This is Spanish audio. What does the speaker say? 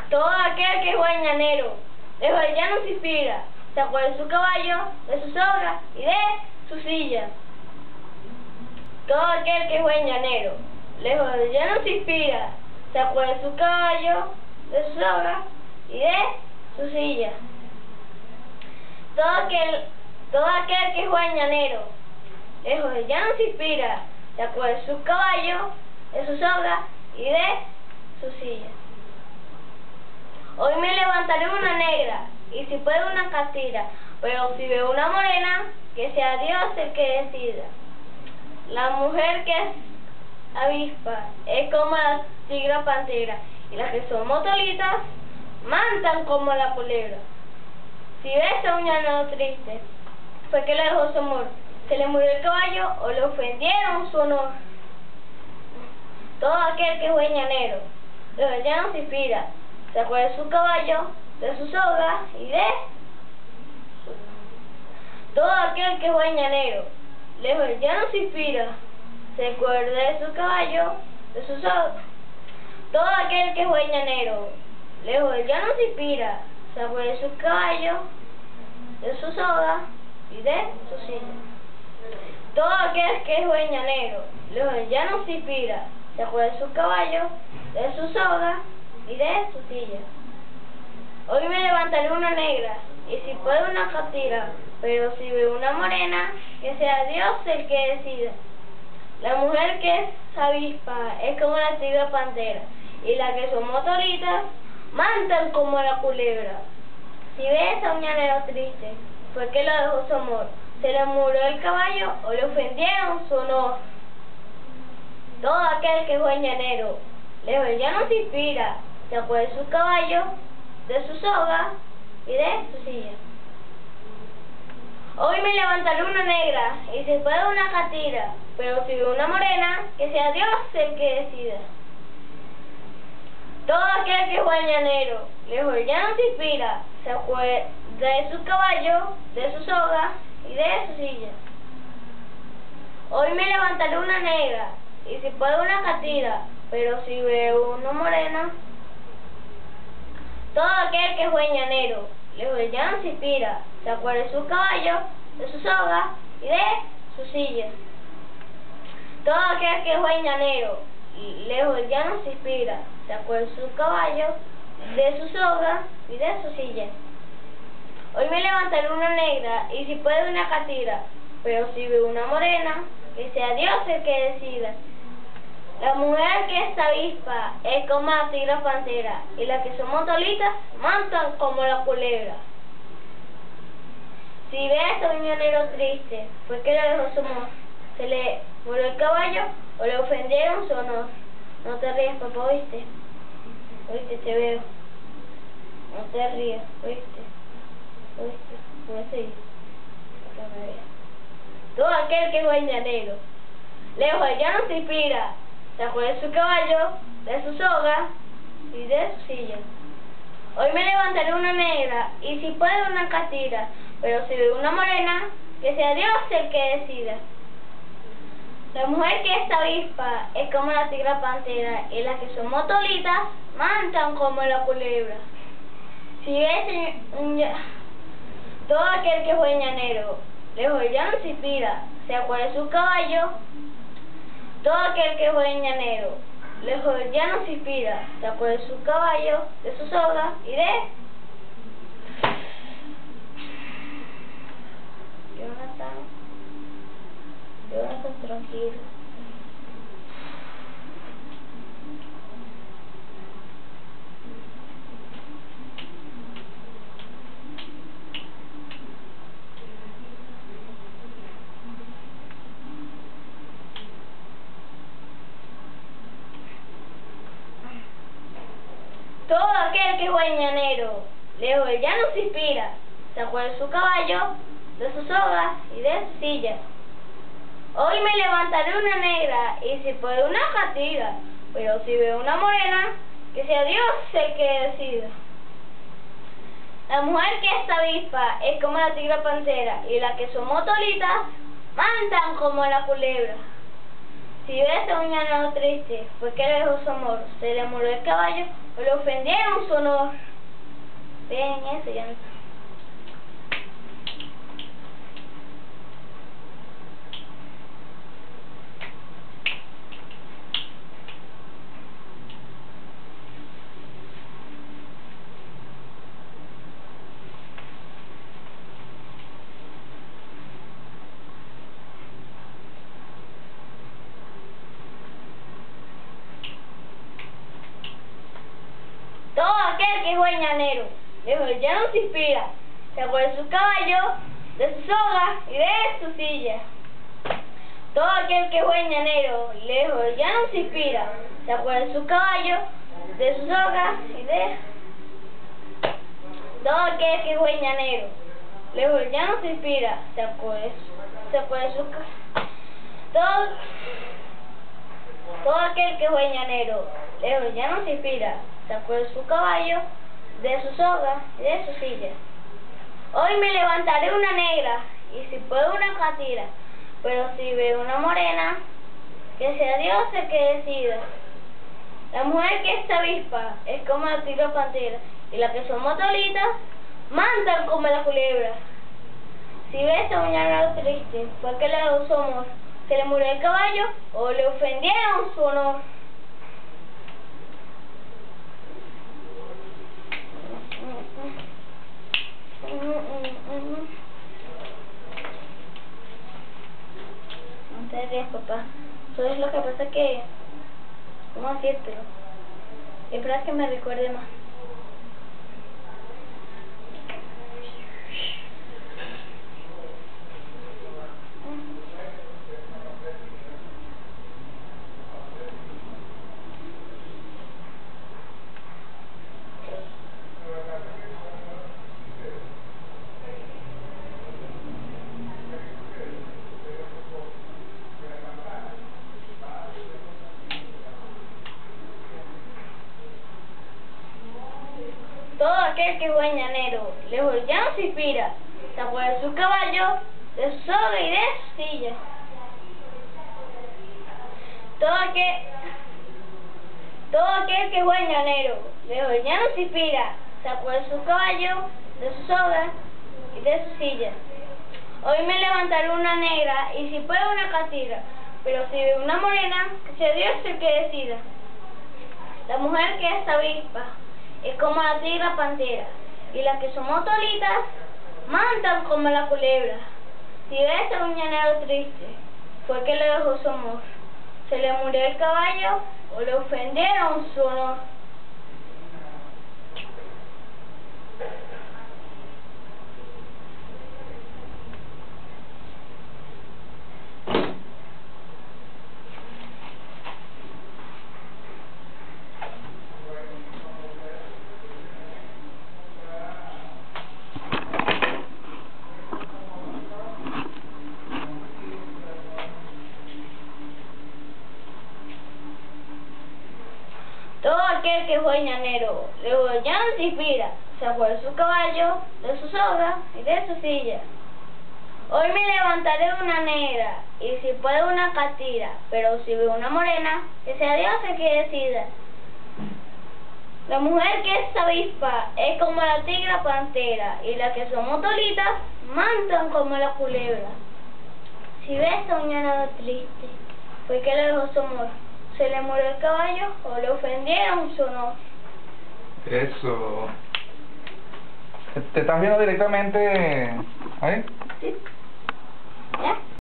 Todo aquel que es guañanero, lejos del llano se inspira, se acuerda de su caballo, de su soga y de su silla. Todo aquel que es guañanero, lejos del llano se inspira, se acuerda de su caballo, de su soga y de su silla. Todo aquel que es guañanero, lejos del llano se inspira, se acuerda de su caballo, de su soga y de su silla. Hoy me levantaré una negra, y si puedo una castira, pero si veo una morena, que sea Dios el que decida. La mujer que es avispa es como la tigra pantera, y las que son motolitas mantan como la culebra. Si ves a un llanero triste, fue que le dejó su amor, se le murió el caballo o le ofendieron su honor. Todo aquel que es buen llanero, lejos del llano se inspira, se acuerda de su caballo, de su soga y de todo aquel que es buen llanero, lejos del llano se inspira, se acuerda de su caballo, de su soga. Todo aquel que es buen llanero, lejos del llano se inspira, se acuerda de su caballo, de su soga y de su silla. Todo aquel que es buen llanero, lejos del llano se inspira, se acuerda de su caballo, de su soga y de su silla. Hoy me levantaré una negra, y si puedo una catira, pero si veo una morena, que sea Dios el que decida. La mujer que es avispa es como la tigra pantera, y las que son motoritas mantan como la culebra. Si ves a un llanero triste, fue que lo dejó su amor, se le murió el caballo o le ofendieron su honor. Todo aquel que es buen llanero, lejos del llano se inspira, se acuerda de su caballo, de su soga y de su silla. Hoy me levantaré una negra, y si puedo una catira, pero si veo una morena, que sea Dios el que decida. Todo aquel que es buen llanero, lejos del llano se inspira, se acuerda de su caballo, de su soga y de su silla. Hoy me levantaré una negra, y si puedo una catira, pero si veo una morena. Todo aquel que es buen llanero, lejos del llano se inspira, se acuerda de su caballo, de su soga y de su silla. Todo aquel que es buen llanero, lejos del llano se inspira, se acuerda de su caballo, de su soga y de su silla. Hoy me levantaré una negra, y si puedo una catira, pero si veo una morena, que sea Dios el que decida. La mujer que es avispa es como la tigra pantera, y las que son motolitas mantan como la culebra. Si ves a un llanero triste, fue que le dejó su amor, se le murió el caballo o le ofendieron su honor. No te rías, papá, ¿oíste? ¿Oíste? Te veo. No te rías, ¿oíste? ¿Oíste? Voy a seguir. Todo aquel que es buen llanero, lejos del llano se inspira, se acuerda de su caballo, de su soga y de su silla. Hoy me levantaré una negra, y si puedo una catira, pero si veo una morena, que sea Dios el que decida. La mujer que es avispa es como la tigra pantera, y las que son motolitas mantan como la culebra. Si ves todo aquel que es buen llanero, lejos del llano se inspira, se acuerda de su caballo. Todo aquel que es buen llanero, lejos del llano se inspira, se acuerda de su caballo, de su soga y de Jonathan, tranquilo. Todo aquel que es buen llanero, lejos del llano se inspira, se acuerda de su caballo, de su soga y de su silla. Hoy me levantaré una negra, y si puedo una catira, pero si veo una morena, que sea Dios el que decida. La mujer que es avispa es como la tigra pantera, y las que son motolitas mantan como la culebra. Si ves a un llanero triste, fue que le dejó su amor, se le murió el caballo o le ofendieron su honor. Ven, eso ya no. Todo aquel que fue llanero, lejos del llano se inspira, se acuerda de su caballo, de su soga y de su silla. Todo aquel que fue llanero, lejos del llano se inspira, se acuerda de su caballo, de su soga y de... Todo aquel que fue llanero, lejos del llano se inspira, se acuerda de su todo aquel que fue llanero, lejos del llano se inspira, se acuerda de su caballo, de su soga y de su silla. Hoy me levantaré una negra, y si puedo una catira, pero si veo una morena, que sea Dios el que decida. La mujer que es avispa es como la tigre pantera, y la que son motolitas, mandan como la culebra. Si ves a un llanero triste, fue que le dio su amor, se le murió el caballo, o le ofendieron su honor. No te rías, papá. Eso es lo que pasa que... ¿Cómo decírtelo? Espera que me recuerde más. Todo aquel que fue llanero, lejos del llano se inspira, se acuerda de su caballo, de su soga y de su silla. Todo aquel que fue llanero, lejos del llano se inspira, se acuerda de su caballo, de su soga y de su silla. Hoy me levantaré una negra, y si puedo una catira, pero si veo una morena, que sea Dios el que decida. La mujer que es avispa es como la tigre pantera, y las que son motolitas mandan como la culebra. Si ves a un llanero triste, fue que le dejó su amor, se le murió el caballo, o le ofendieron su honor. Todo aquel que fue llanero, lejos del llano se inspira, se acuerda de su caballo, de su soga y de su silla. Hoy me levantaré una negra, y si puedo una catira, pero si veo una morena, que sea Dios el que decida. La mujer que es avispa es como la tigre pantera, y las que son motolitas mandan como la culebra. Si ves a un llanero triste, fue que le dejó su amor, se le murió el caballo, o le ofendieron su honor. Eso. ¿Te estás viendo directamente ahí?